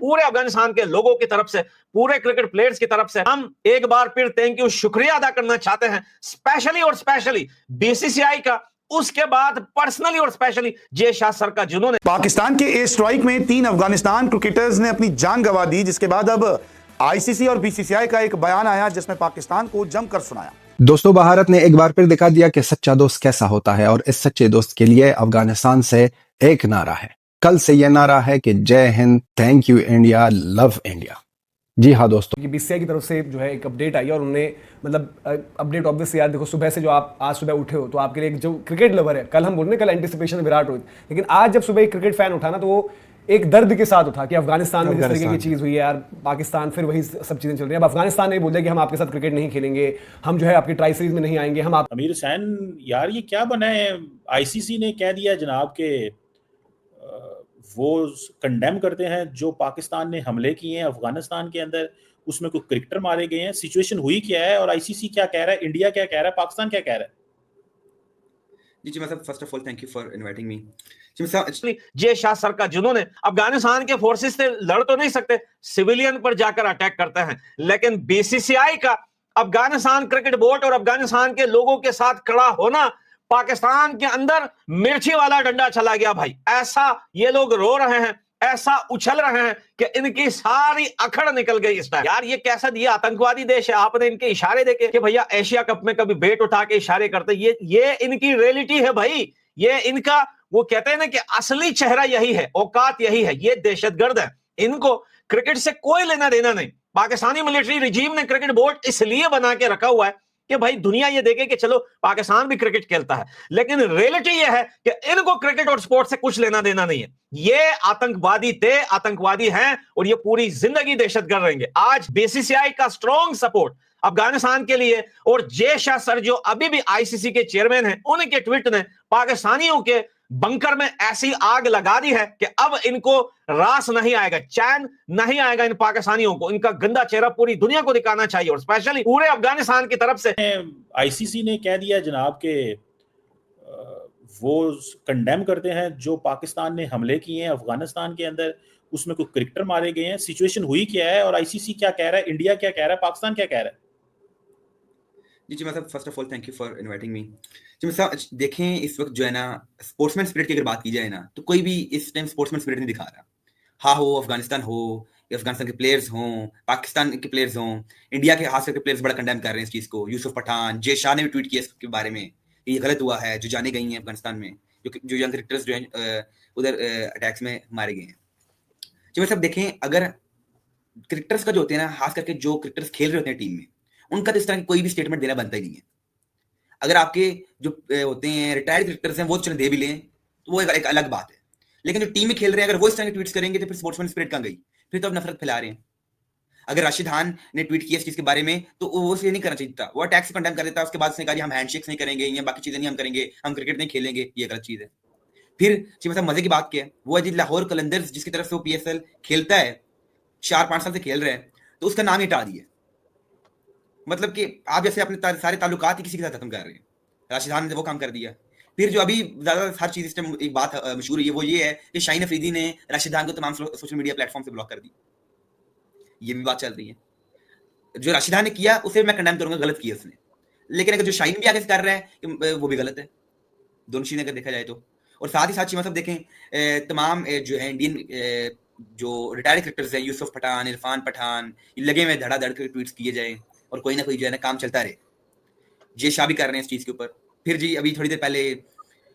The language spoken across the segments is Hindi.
पूरे अफगानिस्तान के लोगों की तरफ से, पूरे क्रिकेट प्लेयर्स की तरफ से हम एक बार फिर थैंक यू, शुक्रिया अदा करना चाहते हैं, स्पेशली बीसीसीआई का, उसके बाद पर्सनली और स्पेशली जय शाह सर का, जिन्होंने पाकिस्तान के एयर स्ट्राइक में 3 अफगानिस्तान क्रिकेटर्स ने अपनी जान गंवा दी, जिसके बाद अब आईसीसी और बीसीसीआई का एक बयान आया जिसमें पाकिस्तान को जमकर सुनाया। दोस्तों, भारत ने एक बार फिर दिखा दिया कि सच्चा दोस्त कैसा होता है और इस सच्चे दोस्त के लिए अफगानिस्तान से एक नारा है। कल से यह नारा है कि Jai Hind, thank you India, love India. जी हाँ दोस्तों, कि बीसीसीआई की तरफ से जो है एक अपडेट आई है और उन्होंने मतलब अपडेट ऑब्वियसली यार देखो, सुबह से जो आप आज सुबह उठे हो तो आपके लिए एक जो क्रिकेट लवर है, कल हम बोल रहे हैं कल एंटिसिपेशन विराट रोहित, लेकिन आज जब सुबह एक क्रिकेट फैन उठा ना तो वो एक दर्द के साथ उठा कि अफगानिस्तान में जिस तरीके की चीज़ हुई है यार, पाकिस्तान फिर वही सब चीज़ें चल रही हैं। अब अफगानिस्तान ने बोल दिया कि हम आपके साथ क्रिकेट नहीं खेलेंगे, हम जो है आपकी ट्राई सीरीज में नहीं आएंगे, हम आप अमीर हुसैन यार ये क्या बना है, आईसीसी ने कह दिया जनाब के वो कंडेम करते हैं जो पाकिस्तान ने हमले किए हैं अफगानिस्तान के अंदर, उसमें कोई क्रिकेटर मारे गए हैं, सिचुएशन हुई क्या है और आईसीसी क्या कह रहा है, इंडिया क्या कह रहा है, पाकिस्तान क्या कह रहा है। जी मतलब first of all thank you for inviting me. Jay Shah sir का, जिन्होंने अफगानिस्तान के फोर्सेस से लड़ तो नहीं सकते, सिविलियन पर जाकर अटैक करते हैं, लेकिन बीसीसीआई का अफगानिस्तान क्रिकेट बोर्ड और अफगानिस्तान के लोगों के साथ खड़ा होना, पाकिस्तान के अंदर मिर्ची वाला डंडा चला गया भाई। ऐसा ये लोग रो रहे हैं, ऐसा उछल रहे हैं कि इनकी सारी अखड़ निकल गई इस टाइम। यार ये कैसा, ये आतंकवादी देश है, आपने इनके इशारे देखे कि भैया एशिया कप में कभी बैट उठा के इशारे करते, ये इनकी रियलिटी है भाई, ये इनका वो कहते हैं ना कि असली चेहरा यही है, औकात यही है, ये दहशतगर्द है, इनको क्रिकेट से कोई लेना देना नहीं। पाकिस्तानी मिलिट्री रिजीम ने क्रिकेट बोर्ड इसलिए बना के रखा हुआ है कि भाई दुनिया ये देखे कि चलो पाकिस्तान भी क्रिकेट खेलता है, लेकिन रियलिटी ये है कि इनको क्रिकेट और स्पोर्ट से कुछ लेना देना नहीं है। ये आतंकवादी थे, आतंकवादी हैं और ये पूरी जिंदगी दहशतगर्द रहेंगे। आज बीसीसीआई का स्ट्रॉन्ग सपोर्ट अफगानिस्तान के लिए और जय शाह सर जो अभी भी आईसीसी के चेयरमैन हैं, उनके ट्वीट ने पाकिस्तानियों के बंकर में ऐसी आग लगा दी है कि अब इनको रास नहीं आएगा, चैन नहीं आएगा इन पाकिस्तानियों को। इनका गंदा चेहरा पूरी दुनिया को दिखाना चाहिए और स्पेशली पूरे अफगानिस्तान की तरफ से। आईसीसी ने कह दिया जनाब के वो कंडेम करते हैं जो पाकिस्तान ने हमले किए हैं अफगानिस्तान के अंदर, उसमें कोई क्रिकेटर मारे गए हैं, सिचुएशन हुई क्या है और आईसीसी क्या कह रहा है, इंडिया क्या कह रहा है, पाकिस्तान क्या कह रहा है। जी मतलब first of all thank you for inviting me. जी मतलब देखें इस वक्त जो है ना, स्पोर्ट्समैन स्पिरिट की अगर बात की जाए ना, तो कोई भी इस टाइम स्पोर्ट्समैन स्पिरिट नहीं दिखा रहा। हाँ हो अफगानिस्तान हो, अफगानिस्तान के प्लेयर्स हों, पाकिस्तान के प्लेयर्स हों, इंडिया के खास करके प्लेयर्स बड़ा कंडेम कर रहे हैं इस चीज़ को। यूसुफ पठान, जय शाह ने भी ट्वीट किया इसके बारे में, ये गलत हुआ है, जो जाने गई हैं अफगानिस्तान में, जो यंग क्रिकेटर्स जो हैं उधर अटैक्स में मारे गए हैं। जी मतलब देखें, अगर क्रिकेटर्स का जो होते हैं ना, खास करके जो क्रिकेटर्स खेल रहे होते हैं टीम में, उनका तो इस तरह की कोई भी स्टेटमेंट देना बनता ही नहीं है। अगर आपके जो होते हैं रिटायर्ड क्रिकेटर्स हैं वो चले दे भी लें तो वो एक अलग बात है, लेकिन जो टीम में खेल रहे हैं अगर वो इस तरह के ट्वीट्स करेंगे तो फिर स्पोर्ट्समैन स्पिरिट कहाँ गई, फिर तो अब नफरत फैला रहे हैं। अगर राशिद खान ने ट्वीट किया इस चीज़ के बारे में तो वो ये नहीं करना चाहिए था, वो अटैक से कंडेम कर देता, उसके बाद उसने कहा हम हैंडशेक्स नहीं करेंगे या बाकी चीज़ें नहीं हम करेंगे, हम क्रिकेट नहीं खेलेंगे, ये गलत चीज़ है। फिर जी मतलब मजे की बात क्या है, वो अजीत लाहौर कलंदर्स जिसकी तरफ से वो PSL खेलता है, 4-5 साल से खेल रहे हैं, तो उसका नाम ही हटा दिया। मतलब कि आप जैसे अपने सारे ताल्लुकात ही किसी के साथ खत्म कर रहे हैं। राशिद खान ने वो काम कर दिया। फिर जो अभी ज्यादा हर चीज इस टाइम एक बात मशहूर है वो ये है कि शाहीन अफरीदी ने राशिद खान को तमाम सोशल मीडिया प्लेटफॉर्म से ब्लॉक कर दी, ये भी बात चल रही है। जो राशिद खान ने किया उसे मैं कंडेम करूंगा, गलत किया उसने, लेकिन अगर जो शाहीन भी आगे से कर रहा है वो भी गलत है, दोनों चीजें अगर देखा जाए तो। और साथ ही साथ मतलब देखें तमाम जो है इंडियन जो रिटायर्ड क्रिकेटर्स हैं, यूसुफ पठान, इरफान पठान, ये लगे हुए धड़ाधड़ के ट्वीट्स किए जाए और कोई ना कोई जो है ना काम चलता रहे। जय शाह भी कर रहे हैं इस चीज़ के ऊपर। फिर जी अभी थोड़ी देर पहले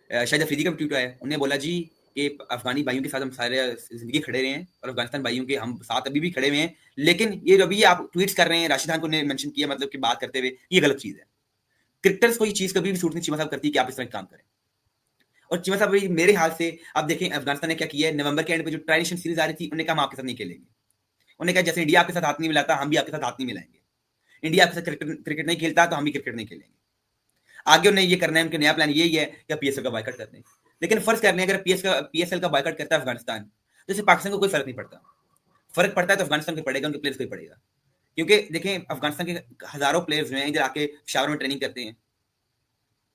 शाहिद अफरीदी का ट्वीट आया, उन्होंने बोला जी कि अफगानी भाइयों के साथ हम सारे जिंदगी खड़े रहे हैं और अफगानिस्तान भाइयों के हम साथ अभी भी खड़े हुए हैं, लेकिन ये जो अभी आप ट्वीट्स कर रहे हैं राशिद खान को मेंशन किया मतलब कि बात करते हुए, ये गलत चीज़ है। क्रिकेटर्स को ये चीज़ कभी भी सूट नहीं चीमा साहब करती कि आप इस तरह काम करें। और चीमा साहब भाई मेरे हाल से आप देखें अफगानिस्तान ने क्या किया है, नवंबर के एंड पे जो ट्राई नेशन सीरीज आ रही थी, उन्होंने कहा हम आपके साथ नहीं खेलेंगे। उन्होंने कहा जैसे इंडिया आपके साथ हाथ नहीं मिलाता हम भी आपके साथ हाथ नहीं मिलाएंगे, इंडिया आपके साथ क्रिकेट नहीं खेलता तो हम भी क्रिकेट नहीं खेलेंगे। आगे उन्हें ये करना है, उनका नया प्लान यही है कि PSL का बायकॉट करते हैं। लेकिन फर्ज कर लें अगर PSL का बायकॉट करता है अफगानिस्तान तो इससे पाकिस्तान को कोई फर्क नहीं पड़ता। फर्क पड़ता है तो अफगानिस्तान को पड़ेगा, उनके प्लेयर्स को ही पड़ेगा। क्योंकि देखें अफगानिस्तान के हजारों प्लेयर्स जो हैं इधर आके पेशावर में ट्रेनिंग करते हैं,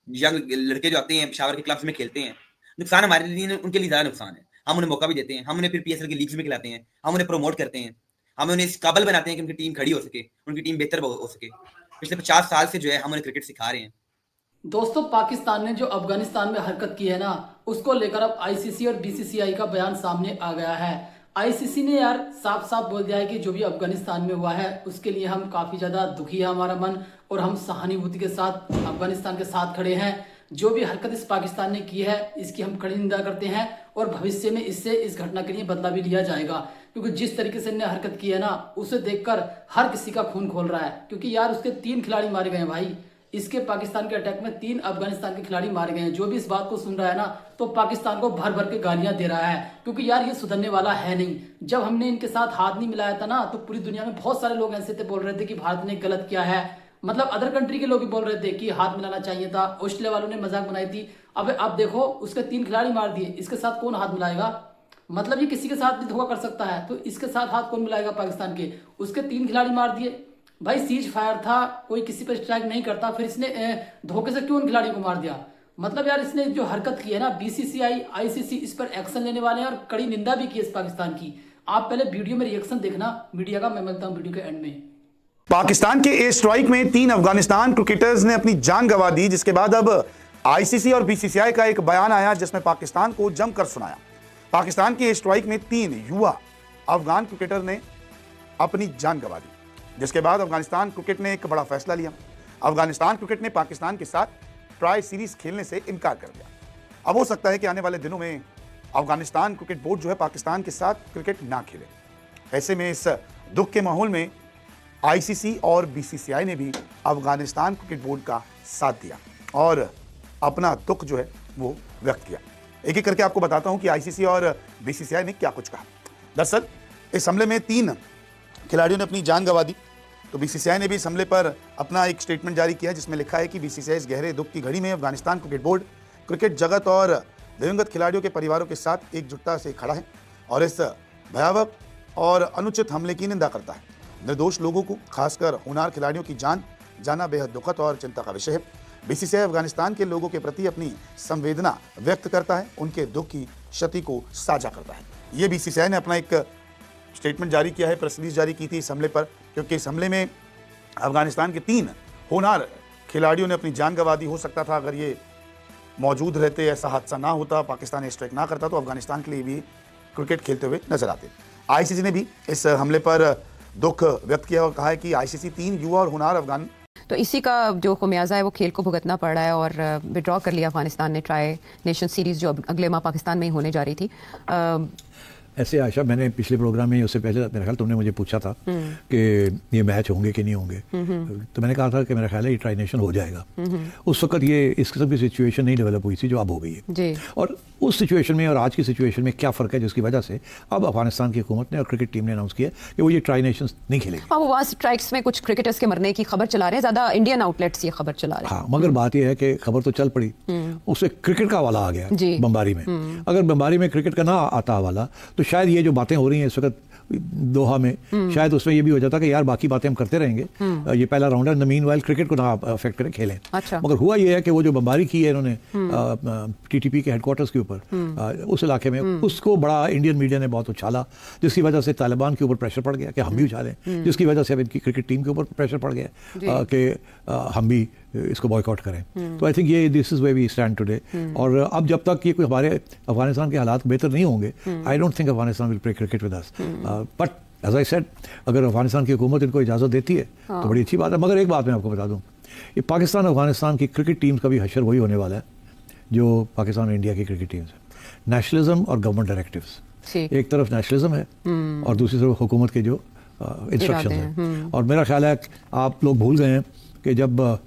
यंग लड़के जो आते हैं पेशावर के क्लब्स में खेलते हैं, नुकसान हमारे लिए उनके लिए ज्यादा नुकसान है। हम उन्हें मौका भी देते हैं, हम उन्हें फिर PSL की लीग्स में खिलाते हैं, हम उन्हें प्रमोट करते हैं, हम उन्हें इस काबिल बनाते हैं कि उनकी टीम खड़ी हो सके, उनकी टीम बेहतर हो सके। पिछले 50 साल से जो है हम उन्हें क्रिकेट सिखा रहे हैं। दोस्तों, पाकिस्तान ने जो अफगानिस्तान में हरकत की है ना, उसको लेकर अब ICC और BCCI का बयान सामने आ गया है। ICC ने यार साफ साफ बोल दिया है कि जो भी अफगानिस्तान में हुआ है उसके लिए हम काफ़ी ज़्यादा दुखी है हमारा मन, और हम सहानुभूति के साथ अफगानिस्तान के साथ खड़े हैं। जो भी हरकत इस पाकिस्तान ने की है इसकी हम कड़ी निंदा करते हैं, और भविष्य में इससे इस घटना के लिए बदला भी लिया जाएगा, क्योंकि जिस तरीके से इन्हें हरकत की है ना, उसे देखकर हर किसी का खून खोल रहा है। क्योंकि यार उसके 3 खिलाड़ी मारे गए हैं भाई, इसके पाकिस्तान के अटैक में 3 अफगानिस्तान के खिलाड़ी मारे गए हैं। जो भी इस बात को सुन रहा है ना, तो पाकिस्तान को भर भर के गालियां दे रहा है, क्योंकि यार ये सुधरने वाला है नहीं। जब हमने इनके साथ हाथ नहीं मिलाया था ना, तो पूरी दुनिया में बहुत सारे लोग ऐसे थे बोल रहे थे कि भारत ने गलत किया है, मतलब अदर कंट्री के लोग भी बोल रहे थे कि हाथ मिलाना चाहिए था। ऑस्ट्रेलिया वालों ने मजाक बनाई थी। अब देखो उसके 3 खिलाड़ी मार दिए, इसके साथ कौन हाथ मिलाएगा? मतलब ये किसी के साथ भी धोखा कर सकता है, तो इसके साथ हाथ कौन मिलाएगा पाकिस्तान के? उसके 3 खिलाड़ी मार दिए भाई, सीज फायर था, कोई किसी पर स्ट्राइक नहीं करता, फिर इसने धोखे से क्यों उन खिलाड़ियों को मार दिया? मतलब यार इसने जो हरकत की है ना, BCCI ICC इस पर एक्शन लेने वाले हैं, और कड़ी निंदा भी की इस पाकिस्तान की। आप पहले वीडियो में रिएक्शन देखना मीडिया का, मैं मिलता हूँ वीडियो के एंड में। पाकिस्तान के एयर स्ट्राइक में 3 अफगानिस्तान क्रिकेटर्स ने अपनी जान गंवा दी, जिसके बाद अब ICC और BCCI का एक बयान आया जिसमें पाकिस्तान को जमकर सुनाया। पाकिस्तान के एयर स्ट्राइक में 3 युवा अफगान क्रिकेटर ने अपनी जान गंवा दी, जिसके बाद अफगानिस्तान क्रिकेट ने एक बड़ा फैसला लिया। अफगानिस्तान क्रिकेट ने पाकिस्तान के साथ ट्राई सीरीज खेलने से इनकार कर दिया। अब हो सकता है कि आने वाले दिनों में अफगानिस्तान क्रिकेट बोर्ड जो है पाकिस्तान के साथ क्रिकेट ना खेले। ऐसे में इस दुख के माहौल में ICC और BCCI ने भी अफगानिस्तान क्रिकेट बोर्ड का साथ दिया और अपना दुख जो है वो व्यक्त किया। एक एक करके आपको बताता हूं कि ICC और BCCI ने क्या कुछ कहा। दरअसल इस हमले में 3 खिलाड़ियों ने अपनी जान गंवा दी, तो BCCI ने भी इस हमले पर अपना एक स्टेटमेंट जारी किया जिसमें लिखा है कि BCCI इस गहरे दुख की घड़ी में अफगानिस्तान क्रिकेट बोर्ड क्रिकेट जगत और दिवंगत खिलाड़ियों के परिवारों के साथ एकजुटता से खड़ा है और इस भयावह और अनुचित हमले की निंदा करता है। निर्दोष लोगों को, खासकर होनहार खिलाड़ियों की जान जाना बेहद दुखद और चिंता का विषय है। BCCI अफगानिस्तान के लोगों के प्रति अपनी संवेदना व्यक्त करता है, उनके दुख की क्षति को साझा करता है। ये BCCI ने अपना एक स्टेटमेंट जारी किया है, प्रेस रिलीज जारी की थी इस हमले पर, क्योंकि इस हमले में अफगानिस्तान के 3 होनहार खिलाड़ियों ने अपनी जान गंवा दी। हो सकता था अगर ये मौजूद रहते, ऐसा हादसा ना होता, पाकिस्तान स्ट्राइक ना करता, तो अफगानिस्तान के लिए भी क्रिकेट खेलते हुए नजर आते। ICC ने भी इस हमले पर दुख व्यक्त किया और कहा है कि ICC 3 युवा और होनहार अफगान तो इसी का जो खमियाजा है वो खेल को भुगतना पड़ रहा है और विड्रॉ कर लिया अफगानिस्तान ने ट्राई नेशन सीरीज़ जो अगले माह पाकिस्तान में ही होने जा रही थी। ऐसे आशा, मैंने पिछले प्रोग्राम में उससे पहले मेरा ख्याल तुमने मुझे पूछा था कि ये मैच होंगे कि नहीं होंगे, तो मैंने कहा था कि मेरा ख्याल है ये ट्राई नेशन हो जाएगा। उस वक्त ये इस किस्म की सिचुएशन नहीं डेवलप हुई थी जो अब हो गई है। और उस सिचुएशन में और आज की सिचुएशन में क्या फ़र्क है, जिसकी वजह से अब अफगानिस्तान की हुकूमत ने और क्रिकेट टीम ने अनाउंस किया कि वो ये ट्राई नेशंस नहीं खेलेंगे। हाँ, वो वहाँ स्ट्राइक्स में कुछ क्रिकेटर्स के मरने की खबर चला रहे हैं, ज़्यादा इंडियन आउटलेट्स ये खबर चला रहे हैं। हाँ, मगर बात यह है कि खबर तो चल पड़ी, उससे क्रिकेट का हवाला आ गया बमबारी में। अगर बमबारी में क्रिकेट का ना आता हवाला, तो शायद ये जो बातें हो रही हैं इस वक्त दोहा में, शायद उसमें ये भी हो जाता कि यार बाकी बातें हम करते रहेंगे, ये पहला राउंड है, इन द मीनवाइल क्रिकेट को ना अफेक्ट करें, खेलें। अच्छा। मगर हुआ ये है कि वो जो बमबारी की है इन्होंने TTP के हेडक्वार्टर्स के ऊपर उस इलाके में, उसको बड़ा इंडियन मीडिया ने बहुत उछाला, जिसकी वजह से तालिबान के ऊपर प्रेशर पड़ गया कि हम भी उछालें, जिसकी वजह से अब इनकी क्रिकेट टीम के ऊपर प्रेशर पड़ गया कि हम भी इसको बॉयकॉट करें। तो आई थिंक ये this is way we stand today. और अब जब तक ये कोई हमारे अफगानिस्तान के हालात बेहतर नहीं होंगे, I don't think Afghanistan will play cricket with us. But as I said, अगर अफगानिस्तान की हुकूमत इनको इजाज़त देती है तो बड़ी अच्छी बात है। मगर एक बात मैं आपको बता दूं, ये पाकिस्तान अफगानिस्तान की क्रिकेट टीम का भी हशर वही होने वाला है जो पाकिस्तान और इंडिया की क्रिकेट टीम्स है। नेशनलिज्म और गवर्नमेंट डायरेक्टिव्स, एक तरफ नेशनलिज्म है और दूसरी तरफ हुकूमत के जो इंस्ट्रक्शन हैं। और मेरा ख्याल है आप लोग भूल गए हैं कि जब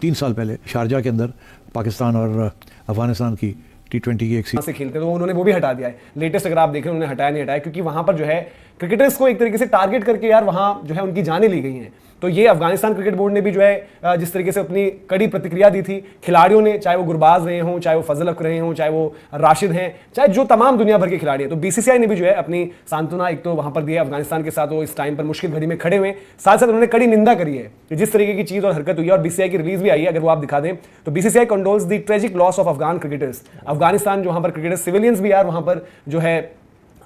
3 साल पहले शारजा के अंदर पाकिस्तान और अफगानिस्तान की T20 की एक से खेलते तो उन्होंने वो भी हटा दिया है। लेटेस्ट अगर आप देखें उन्होंने हटाया नहीं हटाया, क्योंकि वहाँ पर जो है क्रिकेटर्स को एक तरीके से टारगेट करके यार वहां जो है उनकी जानें ली गई हैं। तो ये अफगानिस्तान क्रिकेट बोर्ड ने भी जो है जिस तरीके से अपनी कड़ी प्रतिक्रिया दी थी, खिलाड़ियों ने, चाहे वो गुरबाज रहे हों, चाहे वो फजल हक रहे हों, चाहे वो राशिद हैं, चाहे जो तमाम दुनिया भर के खिलाड़ी हैं, तो बीसीसीआई ने भी जो है अपनी सांत्वना एक तो वहां पर दी है अफगानिस्तान के साथ, वो इस टाइम पर मुश्किल घड़ी में खड़े हुए, साथ साथ उन्होंने कड़ी निंदा करी है कि जिस तरीके की चीज और हरकत हुई है। और बीसीसीआई की रिलीज भी आई है, अगर वो आप दिखा दें तो BCCI condoles the tragic loss of Afghan cricketers. Afghanistan जो वहां पर क्रिकेटर्स, सिविलियंस भी यार वहां पर जो है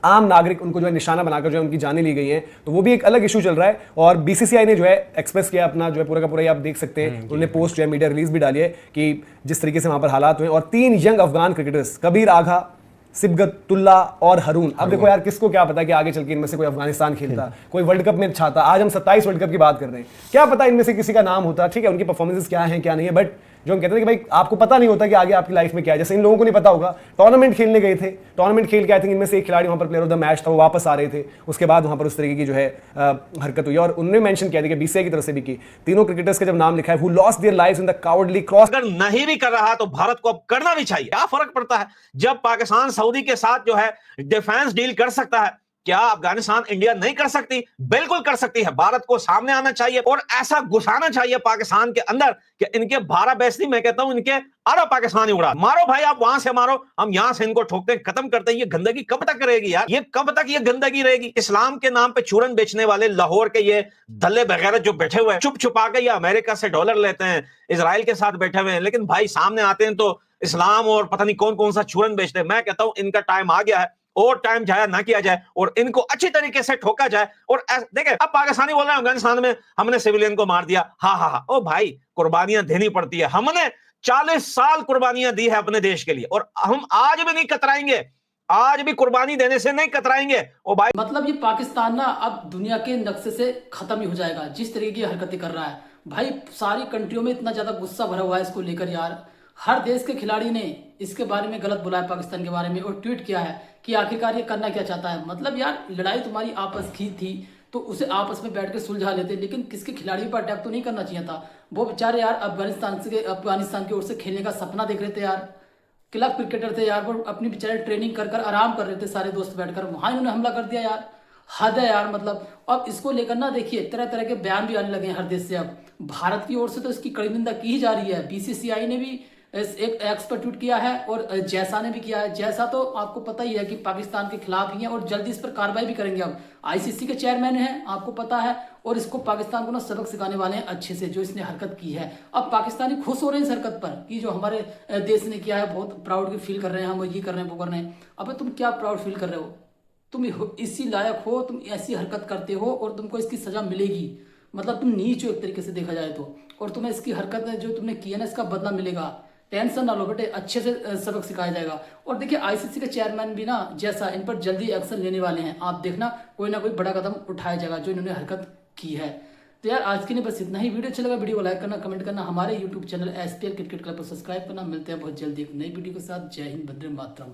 आम नागरिक, उनको जो है निशाना बनाकर जो है उनकी जानें ली गई हैं, तो वो भी एक अलग इशू चल रहा है। और बीसीसीआई ने जो है एक्सप्रेस किया अपना जो है पूरा का पूरा, आप देख सकते हैं उन्होंने पोस्ट जो है मीडिया रिलीज भी डाली है कि जिस तरीके से वहां पर हालात हुए। और 3 यंग अफगान क्रिकेटर्स, कबीर आगा, सिबगतुल्ला और हरून, अब देखो यार किसको क्या पता कि आगे चल के इनमें से कोई अफगानिस्तान खेलता, कोई वर्ल्ड कप में छाता। आज हम 27 वर्ल्ड कप की बात कर रहे हैं, क्या पता इनमें से किसी का नाम होता, ठीक है, उनकी परफॉर्मेंसेस क्या है क्या नहीं है, बट जो हम कहते हैं कि भाई आपको पता नहीं होता कि आगे आपकी लाइफ में क्या है। जैसे इन लोगों को नहीं पता होगा, टूर्नामेंट खेलने गए थे, टूर्नामेंट खेल के आई थिंक इनमें से एक खिलाड़ी वहां पर प्लेयर ऑफ द मैच था, वो वापस आ रहे थे, उसके बाद वहां पर उस तरीके की जो है हरकत हुई। और उन्होंने मेंशन किया था कि बीसीसीआई की तरफ से भी की, तीनों क्रिकेटर्स का जब नाम लिखा है, who lost their lives in the cowardly cross. अगर नहीं भी कर रहा तो भारत को अब करना भी चाहिए। क्या फर्क पड़ता है जब पाकिस्तान सऊदी के साथ जो है डिफेंस डील कर सकता है, क्या अफगानिस्तान इंडिया नहीं कर सकती? बिल्कुल कर सकती है। भारत को सामने आना चाहिए और ऐसा घुसाना चाहिए पाकिस्तान के अंदर कि इनके 12 बेइज्जती, मैं कहता हूं इनके आधा पाकिस्तान ही उड़ा। मारो भाई, आप वहां से मारो, हम यहां से इनको ठोकते हैं, खत्म करते हैं। ये गंदगी कब तक रहेगी यार? ये कब तक ये गंदगी रहेगी? इस्लाम के नाम पे चूरन बेचने वाले लाहौर के ये दल्ले वगैरह जो बैठे हुए हैं, चुप छुपा के ये अमेरिका से डॉलर लेते हैं, इजराइल के साथ बैठे हुए हैं, लेकिन भाई सामने आते हैं तो इस्लाम और पता नहीं कौन कौन सा चूरन बेचते हैं। मैं कहता हूं इनका टाइम आ गया है और टाइम जाया ना किया जाए और इनको अच्छी तरीके से ठोका जाए। और देखें, अब पाकिस्तानी बोल रहे हैं अफगानिस्तान में हमने सिविलियन को मार दिया। हा हा हा, ओ भाई, कुर्बानियां देनी पड़ती है। हमने 40 साल कुर्बानियां दी है अपने देश के लिए और हम आज भी नहीं कतराएंगे, आज भी कुर्बानी देने से नहीं कतराएंगे। ओ भाई, मतलब ये पाकिस्तान ना अब दुनिया के नक्शे से खत्म ही हो जाएगा जिस तरीके की हरकतें कर रहा है। भाई सारी कंट्रियों में इतना ज्यादा गुस्सा भरा हुआ है इसको लेकर यार। हर देश के खिलाड़ी ने इसके बारे में गलत बोला है पाकिस्तान के बारे में और ट्वीट किया है कि आखिरकार ये करना क्या चाहता है। मतलब यार लड़ाई तुम्हारी आपस की थी तो उसे आपस में बैठ के सुलझा लेते, लेकिन किसके खिलाड़ी पर अटैक तो नहीं करना चाहिए था। वो बेचारे यार अफगानिस्तान की ओर से खेलने का सपना देख रहे थे यार, क्लब क्रिकेटर थे यार, वो अपनी बेचारे ट्रेनिंग कर आराम कर रहे थे सारे दोस्त बैठकर, वहां इन्होंने हमला कर दिया यार। हद है यार। मतलब अब इसको लेकर ना देखिए तरह तरह के बयान भी आने लगे हैं हर देश से। अब भारत की ओर से तो इसकी कड़ी निंदा की ही जा रही है। बीसीसीआई ने भी एक एक्सपर्ट ट्वीट किया है और जैसा ने भी किया है। जैसा तो आपको पता ही है कि पाकिस्तान के खिलाफ ही है और जल्दी इस पर कार्रवाई भी करेंगे। अब आईसीसी के चेयरमैन हैं, आपको पता है, और इसको पाकिस्तान को ना सबक सिखाने वाले हैं अच्छे से, जो इसने हरकत की है। अब पाकिस्तानी खुश हो रहे हैं इस हरकत पर कि जो हमारे देश ने किया है, बहुत प्राउड फील कर रहे हैं, हम ये कर रहे हैं वो कर रहे हैं। अब तुम क्या प्राउड फील कर रहे हो? तुम इसी लायक हो, तुम ऐसी हरकत करते हो और तुमको इसकी सजा मिलेगी। मतलब तुम नीच हो एक तरीके से देखा जाए तो, और तुम्हें इसकी हरकत जो तुमने की है ना, इसका बदला मिलेगा। टेंशन ना लो बेटे, अच्छे से सबक सिखाया जाएगा। और देखिए आईसीसी के चेयरमैन भी ना जैसा, इन पर जल्दी एक्शन लेने वाले हैं। आप देखना कोई ना कोई बड़ा कदम उठाया जाएगा जो इन्होंने हरकत की है। तो यार आज के लिए बस इतना ही। वीडियो अच्छा लगा वीडियो को लाइक करना, कमेंट करना, हमारे YouTube channel SPL cricket club को सब्सक्राइब करना। मिलते हैं बहुत जल्दी एक नई वीडियो के साथ। जय हिंद, वंदे मातरम।